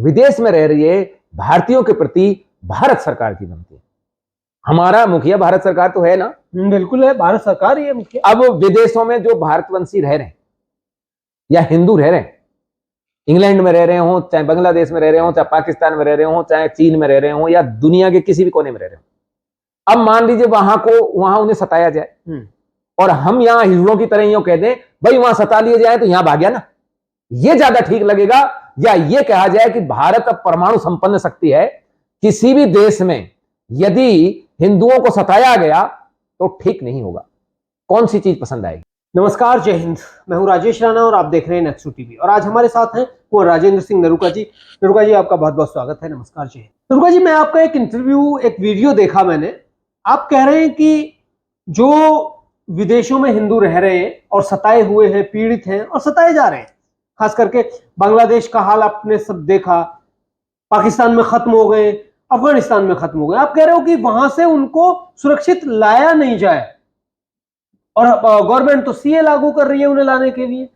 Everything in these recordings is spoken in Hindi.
विदेश में रह रहे भारतीयों के प्रति भारत सरकार की बनती है। हमारा मुखिया भारत सरकार तो है ना? बिल्कुल है, भारत सरकार ही है मुखिया। अब विदेशों में जो भारतवंशी रह रहे हैं या हिंदू रह रहे हैं, इंग्लैंड में रह रहे हो, चाहे बांग्लादेश में रह रहे हो, चाहे पाकिस्तान में रह रहे हो, चाहे चीन में रह रहे हो, या दुनिया के किसी भी कोने में रह रहे हो, अब मान लीजिए वहां उन्हें सताया जाए और हम यहाँ हिजड़ों की तरह यूं कह दें भाई वहां सता लिए जाए तो यहां भाग गया ना, ये ज्यादा ठीक लगेगा? या ये कहा जाए कि भारत अब परमाणु संपन्न शक्ति है, किसी भी देश में यदि हिंदुओं को सताया गया तो ठीक नहीं होगा? कौन सी चीज पसंद आएगी? नमस्कार, जय हिंद। मैं हूं राजेश राणा और आप देख रहे हैं नेक्सू टीवी। और आज हमारे साथ हैं वो राजेंद्र सिंह नरूका जी। नरूका जी, आपका बहुत बहुत स्वागत है। नमस्कार जी। नरूका जी, मैं आपका एक इंटरव्यू, एक वीडियो देखा मैंने। आप कह रहे हैं कि जो विदेशों में हिंदू रह रहे हैं और सताए हुए हैं, पीड़ित हैं और सताए जा रहे हैं, खास करके बांग्लादेश का हाल आपने सब देखा, पाकिस्तान में खत्म हो गए, अफगानिस्तान में खत्म हो गए, आप कह रहे हो कि वहां से उनको सुरक्षित लाया नहीं जाए और गवर्नमेंट तो सीए लागू कर रही है उन्हें लाने के लिए।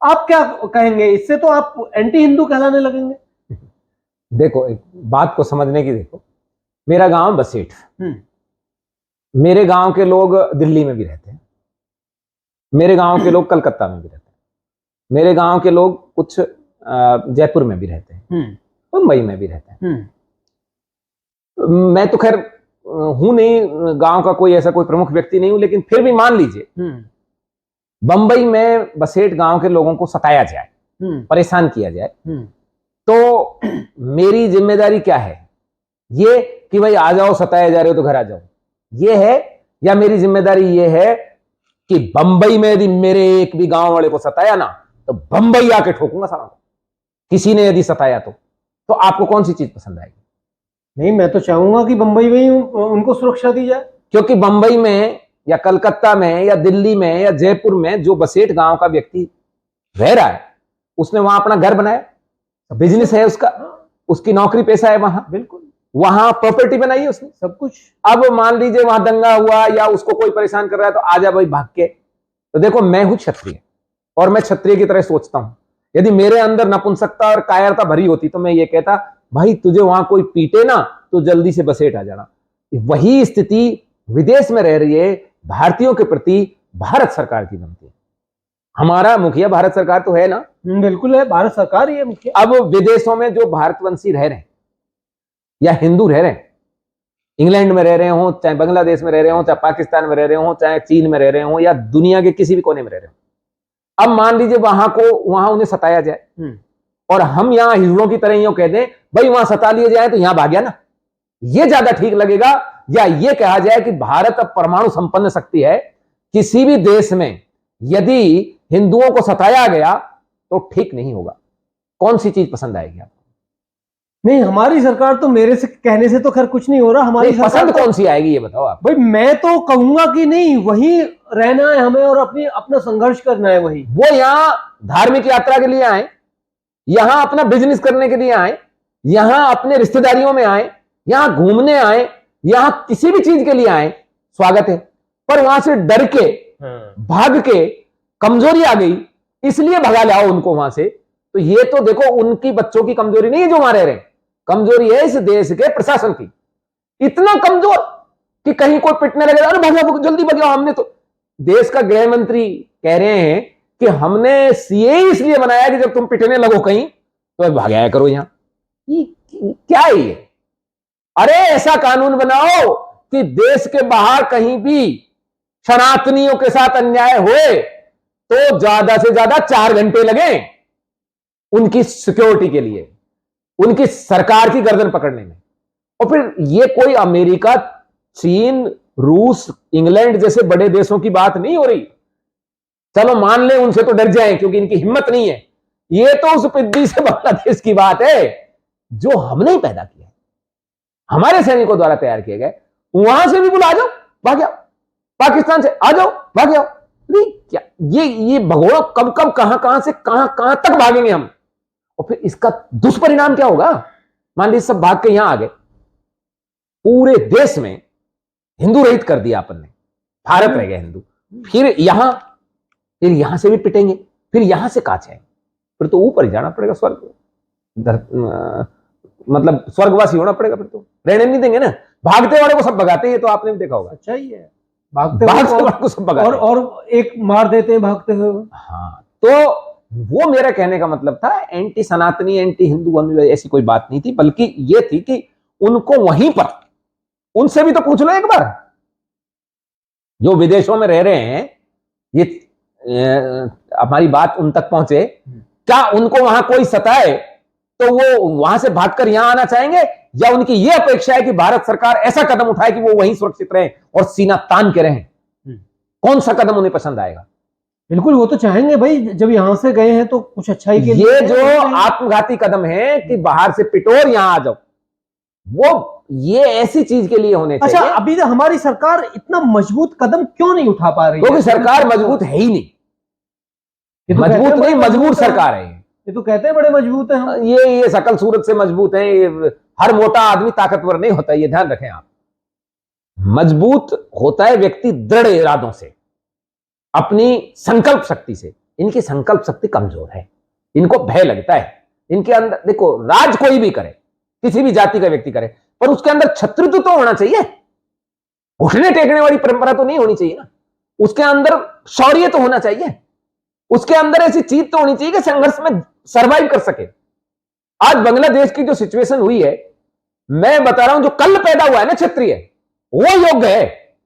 आप क्या कहेंगे इससे? तो आप एंटी हिंदू कहलाने लगेंगे। देखो, एक बात को समझने की, देखो मेरा गांव बसेठ, मेरे गांव के लोग दिल्ली में भी रहते हैं, मेरे गांव के लोग कलकत्ता में भी रहते हैं, मेरे गांव के लोग कुछ जयपुर में भी रहते हैं, मुंबई में भी रहते हैं। मैं तो खैर हूं नहीं, गांव का कोई ऐसा कोई प्रमुख व्यक्ति नहीं हूं, लेकिन फिर भी मान लीजिए बंबई में बसेठ गांव के लोगों को सताया जाए, परेशान किया जाए, तो मेरी जिम्मेदारी क्या है? ये कि भाई आ जाओ, सताया जा रहे हो तो घर आ जाओ, ये है? या मेरी जिम्मेदारी ये है कि बंबई में यदि मेरे एक भी गांव वाले को सताया ना तो बंबई आके ठोकूंगा सारा को, किसी ने यदि सताया तो आपको कौन सी चीज पसंद आएगी? नहीं, मैं तो चाहूंगा कि बंबई में ही उनको सुरक्षा दी जाए, क्योंकि बंबई में या कलकत्ता में या दिल्ली में या जयपुर में जो बसेठ गांव का व्यक्ति रह रहा है, उसने वहां अपना घर बनाया, बिजनेस है उसका, उसकी नौकरी पेशा है वहां, बिल्कुल वहां प्रॉपर्टी बनाई है उसने, सब कुछ। अब मान लीजिए वहां दंगा हुआ या उसको कोई परेशान कर रहा है तो आजा भाई भाग के। तो देखो, मैं हूं क्षत्रिय और मैं क्षत्रिय की तरह सोचता हूं। यदि मेरे अंदर नपुंसकता और कायरता भरी होती तो मैं ये कहता भाई तुझे वहां कोई पीटे ना तो जल्दी से बसेठ आ जाना। वही स्थिति विदेश में रह रही है भारतीयों के प्रति भारत सरकार की बनती है। हमारा मुखिया भारत सरकार तो है ना? बिल्कुल है, भारत सरकार ही है मुखिया। अब विदेशों में जो भारतवंशी रह रहे हैं या हिंदू रह रहे हैं, इंग्लैंड में रह रहे हो, चाहे बांग्लादेश में रह रहे हो, चाहे पाकिस्तान में रह रहे हो, चाहे चीन में रह रहे हो, या दुनिया के किसी भी कोने में रह रहे हो, अब मान लीजिए वहां उन्हें सताया जाए और हम यहाँ हिजड़ों की तरह यूं कह दें भाई वहां सता लिए जाए तो यहां भाग गया ना, ये ज्यादा ठीक लगेगा? या ये कहा जाए कि भारत अब परमाणु संपन्न शक्ति है, किसी भी देश में यदि हिंदुओं को सताया गया तो ठीक नहीं होगा? कौन सी चीज पसंद आएगी आपको? नहीं, हमारी सरकार तो, मेरे से कहने से तो खैर कुछ नहीं हो रहा। हमारी पसंद कौन सी आएगी ये बताओ आप। भाई मैं तो कहूंगा कि नहीं, वहीं रहना है हमें और अपना संघर्ष करना है वहीं। वो यहाँ धार्मिक यात्रा के लिए आए, यहां अपना बिजनेस करने के लिए आए, यहां अपने रिश्तेदारियों में आए, यहां घूमने आए, यहां किसी भी चीज के लिए आए, स्वागत है। पर वहां से डर के भाग के कमजोरी आ गई इसलिए भगा लाओ उनको वहां से, तो ये तो देखो उनकी बच्चों की कमजोरी नहीं है जो वहां रह रहे हैं, कमजोरी है इस देश के प्रशासन की। इतना कमजोर कि कहीं कोई पिटने लगे, अरे भागो जल्दी भागो। हमने तो, देश का गृह मंत्री कह रहे हैं कि हमने सीए इसलिए बनाया कि जब तुम पिटने लगो कहीं तो भाग आया करो यहां। क्या है ये? अरे ऐसा कानून बनाओ कि देश के बाहर कहीं भी सनातनियों के साथ अन्याय हुए तो ज्यादा से ज्यादा 4 घंटे लगे उनकी सिक्योरिटी के लिए, उनकी सरकार की गर्दन पकड़ने में। और फिर ये कोई अमेरिका, चीन, रूस, इंग्लैंड जैसे बड़े देशों की बात नहीं हो रही। चलो मान ले उनसे तो डर जाए क्योंकि इनकी हिम्मत नहीं है। ये तो उस पिद्दी से बांग्लादेश की बात है जो हमने ही पैदा किया, हमारे सैनिकों द्वारा तैयार किए गए। वहां से भी बुला जाओ, भाग जाओ, पाकिस्तान से आ जाओ, भाग जाओ। क्या ये भगोड़ा कब कब कहां से कहां तक भागेंगे हम? और फिर इसका दुष्परिणाम क्या होगा? मान लीजिए सब भाग के यहां आ गए, पूरे देश में हिंदू रहित कर दिया अपन ने, भारत रह गया हिंदू। फिर यहां से भी पिटेंगे, फिर यहां से कहां जाएंगे? फिर तो ऊपर ही जाना पड़ेगा, स्वर्ग। मतलब स्वर्गवासी होना पड़ेगा, फिर तो रहने नहीं देंगे ना। भागते वाले को सब भगाते हैं, ये तो आपने भी देखा होगा। अच्छा ही है, भागते वाले को सब भगाते हैं और एक मार देते हैं भागते हुए। हाँ, तो वो मेरा कहने का मतलब था, एंटी सनातनी एंटी हिंदू ऐसी कोई बात नहीं थी, बल्कि ये थी कि उनको वहीं पर, उनसे भी तो पूछ लो एक बार, जो विदेशों में रह रहे हैं, ये हमारी बात उन तक पहुंचे, क्या उनको वहां कोई सताए तो वो वहां से भागकर यहां आना चाहेंगे, या उनकी ये अपेक्षा है कि भारत सरकार ऐसा कदम उठाए कि वो वहीं सुरक्षित रहें और सीना तान के रहें? कौन सा कदम उन्हें पसंद आएगा? बिल्कुल, वो तो चाहेंगे भाई, जब यहां से गए हैं तो कुछ अच्छा ही के लिए। ये जो आत्मघाती कदम है कि बाहर से पिटोर यहां आ जाओ, वो ये ऐसी चीज के लिए होने चाहिए। अच्छा, अभी हमारी सरकार इतना मजबूत कदम क्यों नहीं उठा पा रही है? क्योंकि सरकार मजबूत है ही नहीं, मजबूत नहीं, मजबूर सरकार है। ये तो कहते हैं बड़े मजबूत है हम। ये शकल सूरत से मजबूत है, ये हर मोटा आदमी ताकतवर नहीं होता, ये ध्यान रखें आप। मजबूत होता है व्यक्ति दृढ़ इरादों से, अपनी संकल्प शक्ति से। इनकी संकल्प शक्ति कमजोर है, इनको भय लगता है। इनके अंदर देखो, राज कोई भी करे, किसी भी जाति का व्यक्ति करे, पर उसके अंदर छत्रुत्व तो होना चाहिए। घुटने टेकने वाली परंपरा तो नहीं होनी चाहिए ना। उसके अंदर शौर्य तो होना चाहिए, उसके अंदर ऐसी चीज तो होनी चाहिए कि संघर्ष में सरवाइव कर सके। आज बांग्लादेश की जो सिचुएशन हुई है, मैं बता रहा हूं, जो कल पैदा हुआ है ना क्षत्रिय, वो योग्य है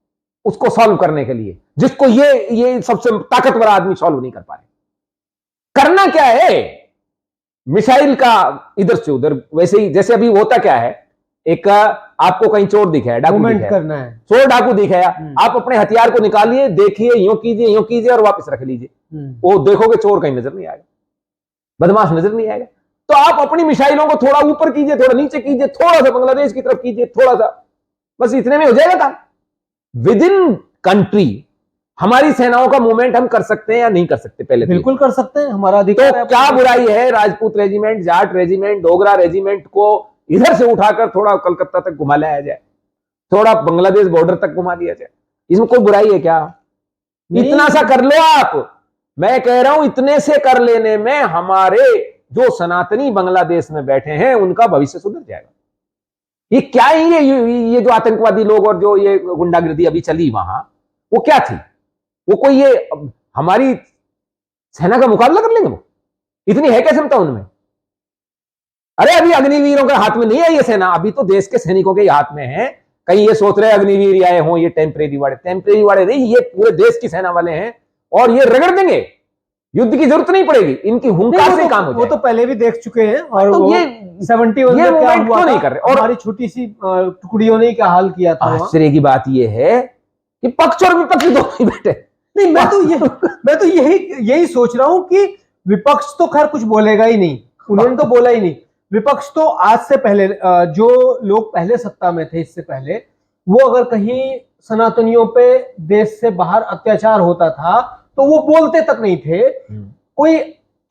उसको सॉल्व करने के लिए, जिसको ये सबसे ताकतवर आदमी सॉल्व नहीं कर पा रहे। करना क्या है, मिसाइल का इधर से उधर, वैसे ही जैसे अभी होता क्या है, एक आपको कहीं चोर दिखाया, डाकू दिखाया, करना है, चोर डाकू दिखाया, आप अपने हथियार को निकालिए, देखिए, यूं कीजिए और वापस रख लीजिए। वो देखोगे चोर कहीं नजर नहीं आएगा, बदमाश नजर नहीं आएगा। तो आप अपनी मिसाइलों को थोड़ा ऊपर कीजिए, थोड़ा नीचे कीजिए, थोड़ा सा बांग्लादेश की तरफ कीजिए, थोड़ा सा, बस इतने में हो जाएगा काम। विद इन कंट्री हमारी सेनाओं का मूवमेंट हम कर सकते हैं या नहीं कर सकते? पहले बिल्कुल कर सकते हैं, हमारा अधिकार है। तो क्या बुराई है Rajput regiment, Jat regiment, Dogra regiment को इधर से उठाकर थोड़ा कलकत्ता तक घुमा लाया जाए, थोड़ा बांग्लादेश बॉर्डर तक घुमा दिया जाए? इसमें कोई बुराई है क्या? इतना सा कर लो आप। मैं कह रहा हूं, इतने से कर लेने में हमारे जो सनातनी बांग्लादेश में बैठे हैं उनका भविष्य सुधर जाएगा। ये क्या है, ये जो आतंकवादी लोग और जो ये गुंडागिर्दी अभी चली वहां, वो क्या थी? वो कोई ये हमारी सेना का मुकाबला कर लेंगे? वो इतनी है क्या क्षमता उनमें? अरे अभी अग्निवीरों के हाथ में नहीं है ये सेना, अभी तो देश के सैनिकों के हाथ में है। कहीं ये सोच रहे अग्निवीर आए हों, ये टेम्परेरी वाले नहीं, ये पूरे देश की सेना वाले हैं और ये रगड़ देंगे। युद्ध की जरूरत नहीं पड़ेगी, इनकी हुंकार से काम हो जाएगा। वो तो पहले भी देख चुके हैं। और तो ये 71 में क्या हुआ क्यों नहीं कर रहे? और हमारी छोटी सी टुकड़ियों ने क्या हाल किया था। आश्चर्य की बात ये है कि पक्ष और विपक्ष दोनों ही बैठे। नहीं, मैं तो यही सोच रहा हूं कि विपक्ष तो खैर कुछ बोलेगा ही नहीं, उन्होंने तो बोला ही नहीं। विपक्ष तो आज से पहले, जो लोग पहले सत्ता में थे इससे पहले, वो अगर कहीं सनातनियों पे देश से बाहर अत्याचार होता था तो वो बोलते तक नहीं थे। कोई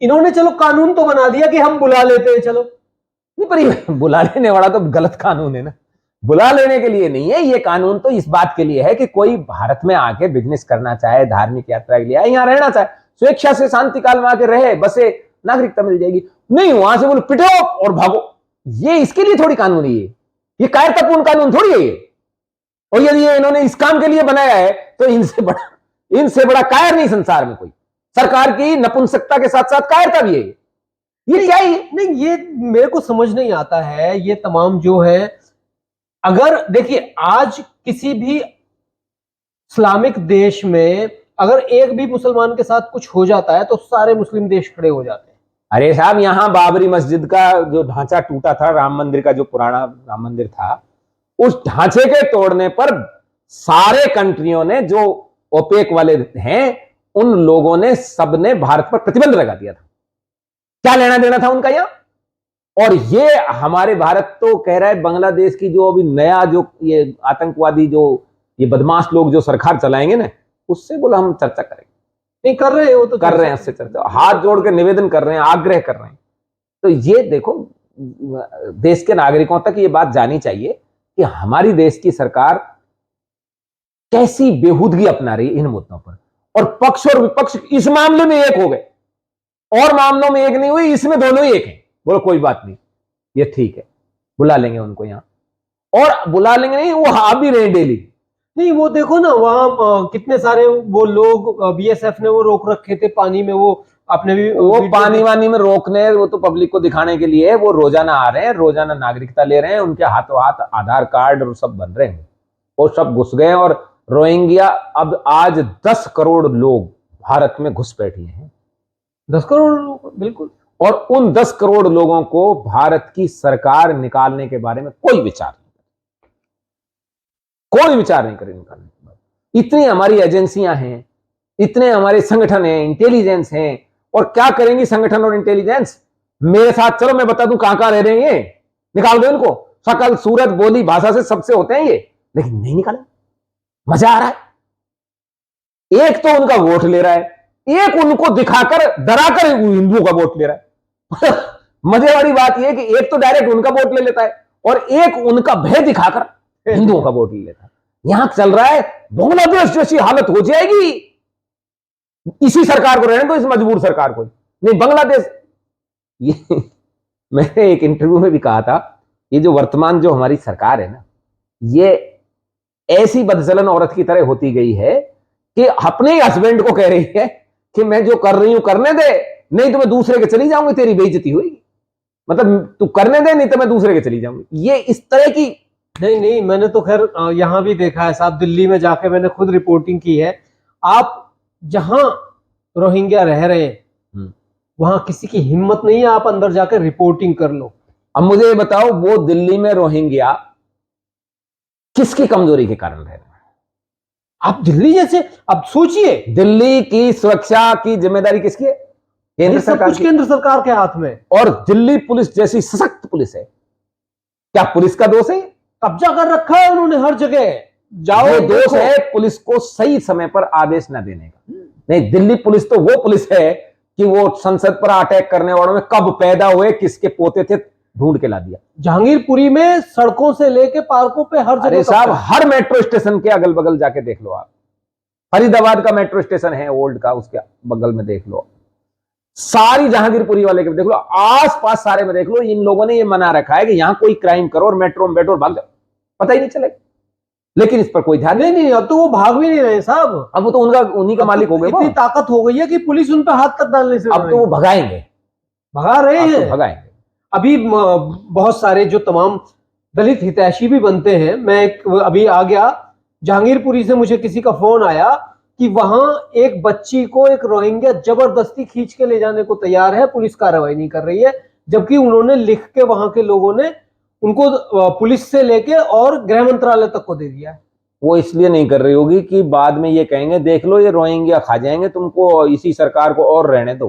इन्होंने चलो कानून तो बना दिया कि हम बुला लेते हैं, चलो नहीं, पर बुला लेने वाला तो गलत कानून है ना। बुला लेने के लिए नहीं है ये कानून, तो इस बात के लिए है कि कोई भारत में आके बिजनेस करना चाहे, धार्मिक यात्रा के लिए आए, यहाँ रहना चाहे, स्वेच्छा से शांति काल में आके रहे, बसे, नागरिकता मिल जाएगी। नहीं, वहां से बोलो पिटो और भागो, ये इसके लिए थोड़ी कानून है। ये कायरतापूर्ण कानून थोड़ी है ये। और यदि इन्होंने इस काम के लिए बनाया है तो इनसे बड़ा कायर नहीं संसार में कोई। सरकार की नपुंसकता के साथ साथ कायरता भी है ये क्या है? नहीं, ये मेरे को समझ नहीं आता है। ये तमाम जो है, अगर देखिए आज किसी भी इस्लामिक देश में अगर एक भी मुसलमान के साथ कुछ हो जाता है तो सारे मुस्लिम देश खड़े हो जाते हैं। अरे साहब, यहां बाबरी मस्जिद का जो ढांचा टूटा था, राम मंदिर का जो पुराना राम मंदिर था, उस ढांचे के तोड़ने पर सारे कंट्रियों ने, जो ओपेक वाले हैं, उन लोगों ने, सबने भारत पर प्रतिबंध लगा दिया था। क्या लेना देना था उनका यहां? और ये हमारे भारत तो कह रहा है बांग्लादेश की जो अभी नया जो ये आतंकवादी, जो ये बदमाश लोग जो सरकार चलाएंगे ना, उससे बोला हम चर्चा करेंगे। नहीं कर रहे हैं, वो तो कर रहे हैं, उससे चर्चा, हाथ जोड़ के निवेदन कर रहे हैं, आग्रह कर रहे हैं। तो ये देखो, देश के नागरिकों तक ये बात जानी चाहिए कि हमारी देश की सरकार कैसी बेहूदगी अपना रही इन मुद्दों पर। और पक्ष और विपक्ष इस मामले में एक हो गए, और मामलों में एक नहीं हुई, इसमें दोनों ही एक हैं। बोलो कोई बात नहीं, ये ठीक है, बुला लेंगे उनको यहाँ। और बुला लेंगे नहीं, वो आ भी रहे डेली। नहीं वो देखो ना वहाँ कितने सारे वो लोग बीएसएफ ने वो रोक रखे थे पानी में, वो आपने भी वो पानी वानी में रोकने, वो तो पब्लिक को दिखाने के लिए है। वो रोजाना आ रहे हैं, रोजाना नागरिकता ले रहे हैं, उनके हाथों हाथ आधार कार्ड और सब बन रहे हैं, वो सब घुस गए। और रोहिंग्या अब आज 10 करोड़ लोग भारत में घुस बैठे हैं। 10 करोड़ लोग, बिल्कुल। और उन 10 करोड़ लोगों को भारत की सरकार निकालने के बारे में कोई विचार नहीं, कोई विचार नहीं करे निकालने के बारे में। इतनी हमारी एजेंसियां हैं, इतने हमारे संगठन हैं, इंटेलिजेंस हैं, और क्या करेंगी संगठन और इंटेलिजेंस? मेरे साथ चलो, मैं बता दूं कहां कहां रह रहे हैं ये, निकाल दो इनको। शकल सूरत बोली भाषा से सबसे होते हैं ये, लेकिन नहीं निकाले। मजा आ रहा है। एक तो उनका वोट ले रहा है, एक उनको दिखाकर डराकर हिंदुओं का वोट ले रहा है। मजे वाली बात यह है कि एक तो डायरेक्ट उनका वोट ले लेता है और एक उनका भय दिखाकर हिंदुओं का वोट ले लेता है। यहां चल रहा है बांग्लादेश जैसी हालत हो जाएगी इसी सरकार को रहने दो, इस मजबूर सरकार को। नहीं बांग्लादेश, ये मैंने एक इंटरव्यू में भी कहा था, ये जो वर्तमान जो हमारी सरकार है ना, ये ऐसी बदचलन औरत की तरह होती गई है कि अपने ही हस्बैंड को कह रही है कि मैं जो कर रही हूं करने दे, नहीं तो मैं दूसरे के चली जाऊंगी, तेरी बेइज्जती होगी। मतलब तू करने दे, नहीं तो मैं दूसरे के चली जाऊंगी। ये इस तरह की। नहीं नहीं, मैंने तो खैर यहाँ भी देखा है साहब, दिल्ली में जाके मैंने खुद रिपोर्टिंग की है। आप जहां रोहिंग्या रह रहे हैं वहां किसी की हिम्मत नहीं है, आप अंदर जाकर रिपोर्टिंग कर लो। अब मुझे ये बताओ, वो दिल्ली में रोहिंग्या किसकी कमजोरी के कारण रह रहे हैं? आप दिल्ली जैसे, अब सोचिए, दिल्ली की सुरक्षा की जिम्मेदारी किसकी है? केंद्र सब सरकार कुछ की। केंद्र सरकार के हाथ में। और दिल्ली पुलिस जैसी सशक्त पुलिस है, क्या पुलिस का दोष है? कब्जा कर रखा है उन्होंने हर जगह। जाओ, ये दोष है पुलिस को सही समय पर आदेश न देने का। नहीं, दिल्ली पुलिस तो वो पुलिस है कि वो संसद पर अटैक करने वालों में कब पैदा हुए, किसके पोते थे, ढूंढ के ला दिया। जहांगीरपुरी में सड़कों से लेके पार्कों पे हर जगह। अरे साहब, हर मेट्रो स्टेशन के अगल बगल जाके देख लो आप। फरीदाबाद का मेट्रो स्टेशन है ओल्ड का, उसके बगल में देख लो। सारी जहांगीरपुरी वाले के देख लो, आस पास सारे में देख लो। इन लोगों ने ये मना रखा है कि यहां कोई क्राइम करो और मेट्रो में बैठो और भाग जाओ, पता ही नहीं चलेगा। लेकिन इस पर कोई ध्यान नहीं, अब तो वो भाग भी नहीं रहे साहब। अब वो तो उन्हीं का मालिक हो गए। इतनी ताकत हो गई है कि पुलिस उन पर हाथ तक डालने से अब तो वो भगाएंगे, भगा रहे हैं। भगाएंगे। अभी बहुत सारे जो तमाम दलित हितैषी भी बनते हैं, मैं अभी आ गया जहांगीरपुरी से, मुझे किसी का फोन आया कि वहां एक बच्ची को एक रोहिंग्या जबरदस्ती खींच के ले जाने को तैयार है, पुलिस कार्रवाई नहीं कर रही है, जबकि उन्होंने लिख के वहां के लोगों ने उनको पुलिस से लेके और गृह मंत्रालय तक को दे दिया है। वो इसलिए नहीं कर रही होगी कि बाद में ये कहेंगे देख लो ये रोहिंग्या खा जाएंगे तुमको, इसी सरकार को और रहने दो।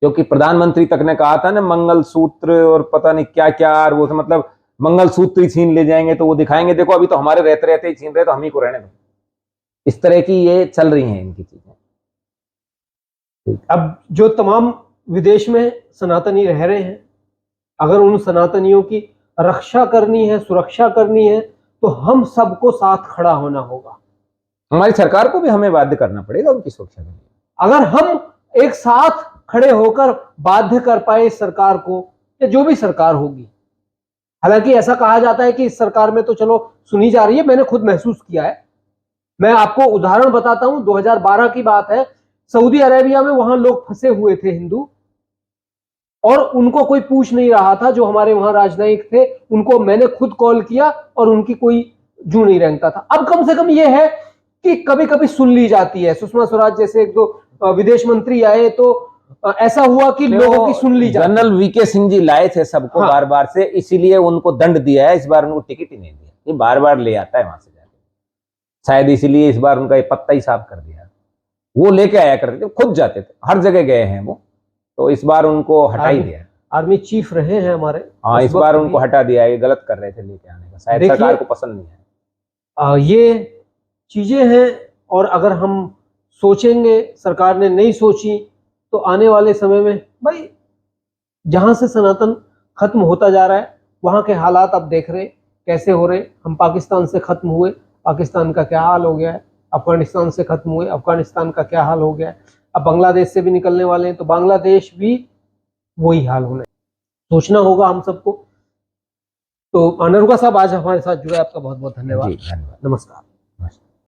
क्योंकि प्रधानमंत्री तक ने कहा था ना, मंगलसूत्र और पता नहीं क्या क्या, वो मतलब मंगलसूत्र ही छीन ले जाएंगे, तो वो दिखाएंगे देखो अभी तो हमारे रहते रहते ही छीन रहे, तो हम ही को रहने दो। इस तरह की ये चल रही हैं इनकी चीजें। अब जो तमाम विदेश में सनातनी रह रहे हैं, अगर उन सनातनियों की रक्षा करनी है, सुरक्षा करनी है, तो हम सबको साथ खड़ा होना होगा। हमारी सरकार को भी हमें बाध्य करना पड़ेगा उनकी सुरक्षा के लिए। अगर हम एक साथ खड़े होकर बाध्य कर पाए इस सरकार को, या जो भी सरकार होगी, हालांकि ऐसा कहा जाता है कि इस सरकार में तो चलो सुनी जा रही है, मैंने खुद महसूस किया है। मैं आपको उदाहरण बताता हूं, 2012 की बात है, सऊदी अरेबिया में वहां लोग फंसे हुए थे हिंदू, और उनको कोई पूछ नहीं रहा था। जो हमारे वहां राजनयिक थे उनको मैंने खुद कॉल किया और उनकी कोई जू नहीं रेंगता था। अब कम से कम ये है कि कभी कभी सुन ली जाती है। सुषमा स्वराज जैसे एक दो विदेश मंत्री आए तो ऐसा हुआ कि लोगों की सुन ली जाती। जनरल वीके सिंह जी लाए थे सबको बार बार से, इसीलिए उनको दंड दिया है, इस बार उनको टिकट ही नहीं दिया। ये बार बार ले आता है वहां से जाके, शायद इसीलिए इस बार उनका ये पत्ता ही साफ कर दिया। वो लेके आया करते थे, खुद जाते थे, हर जगह गए हैं वो, तो इस बार उनको हटा ही दिया। आर्मी चीफ रहे हैं हमारे, हाँ, इस बार उनको हटा दिया। ये गलत कर रहे थे लेके आने का, शायद सरकार को पसंद नहीं है। ये चीजें हैं, और अगर हम सोचेंगे, सरकार ने नहीं सोची, तो आने वाले समय में भाई जहां से सनातन खत्म होता जा रहा है, वहां के हालात अब देख रहे कैसे हो रहे। हम पाकिस्तान से खत्म हुए, पाकिस्तान का क्या हाल हो गया है। अफगानिस्तान से खत्म हुए, अफगानिस्तान का क्या हाल हो गया है। अब बांग्लादेश से भी निकलने वाले हैं, तो बांग्लादेश भी वही हाल होना है। सोचना होगा हम सबको। तो नरुका साहब आज हमारे साथ जुड़े, आपका बहुत बहुत धन्यवाद। जी, धन्यवाद। नमस्कार।